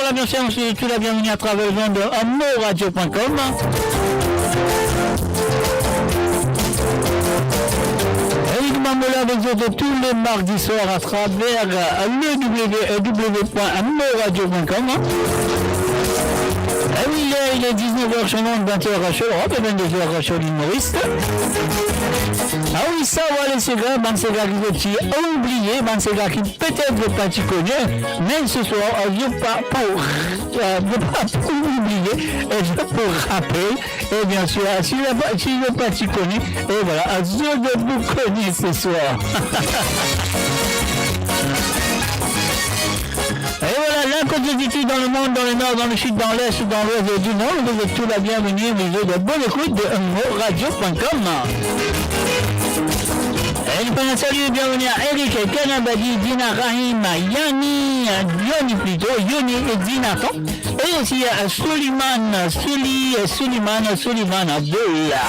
voilà, bien sûr, tu l'as bienvenue à travers le monde amouradio.com. Eric Mamola avec vous tous les mardis soirs à travers le www.amouradio.com. Ah oui, il est 19h chez nous, 20h chez l'Europe et 22h chez l'île Maurice. Ah oui, ça, voilà, c'est gars, c'est gars qui est oublié, c'est gars qui peut-être pas tu connais, mais ce soir, je ne vais pas pour oublier, et je pour rappeler, et bien sûr, si je ne veux pas tu connais, et voilà, je vais vous connaître ce soir. Et voilà, l'incontinuité dans le monde, dans le nord, dans le sud, dans l'est, dans l'ouest du nord, vous êtes tous la bienvenue, vous êtes de bonne écoute de radio.com. Et un salut et bienvenue à Eric, Kanabadi, Dina Rahim, Yoni plutôt, Yoni et Dinatan. Et aussi à Suleiman Abdullah.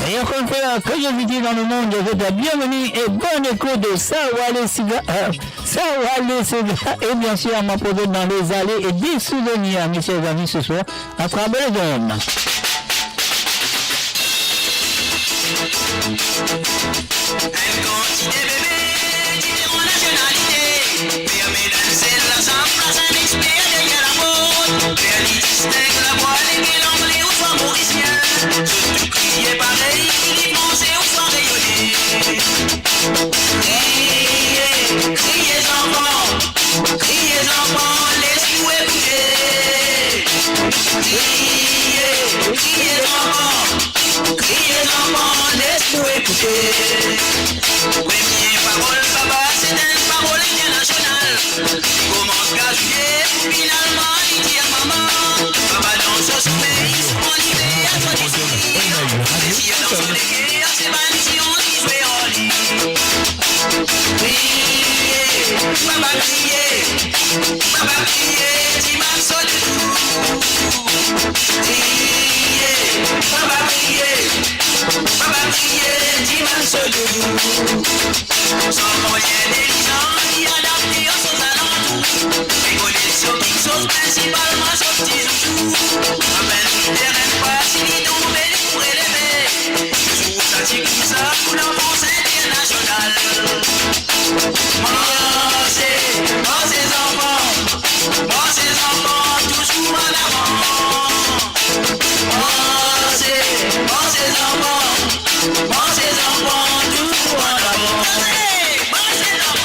Et encore une fois, que je vous dis dans le monde, vous êtes la bienvenue et bonne écoute de Sawale Siga, et bien sûr, à m'apposer dans les allées et des souvenirs, mes chers amis, ce soir, à travers le monde. Criez pareil, pensez au sang rayonner. Criez enfants, laissez-vous écouter. Criez enfants, laissez-vous écouter. Première parole, papa, c'est une parole internationale. Commence qu'à jouer, finalement, il dit à maman. Papa dans ce sommeil, on y met à son esprit. Si on dans les guerres, c'est pas si on y jouait en lit. Criez, papa criez, dimanche au dessous. Criez, papa criez, dimanche au dessous. Sans moyen d'évident, il adapté aux choses alentours. Les collections qui sont principalement sur petits joujoux. Amen, les rêves pas si tombés pour élever. Toujours ça dit comme ça pour l'enfance internationale. Mangez enfants, toujours en avant. Mangez enfants, toujours en avant. Mangez enfants,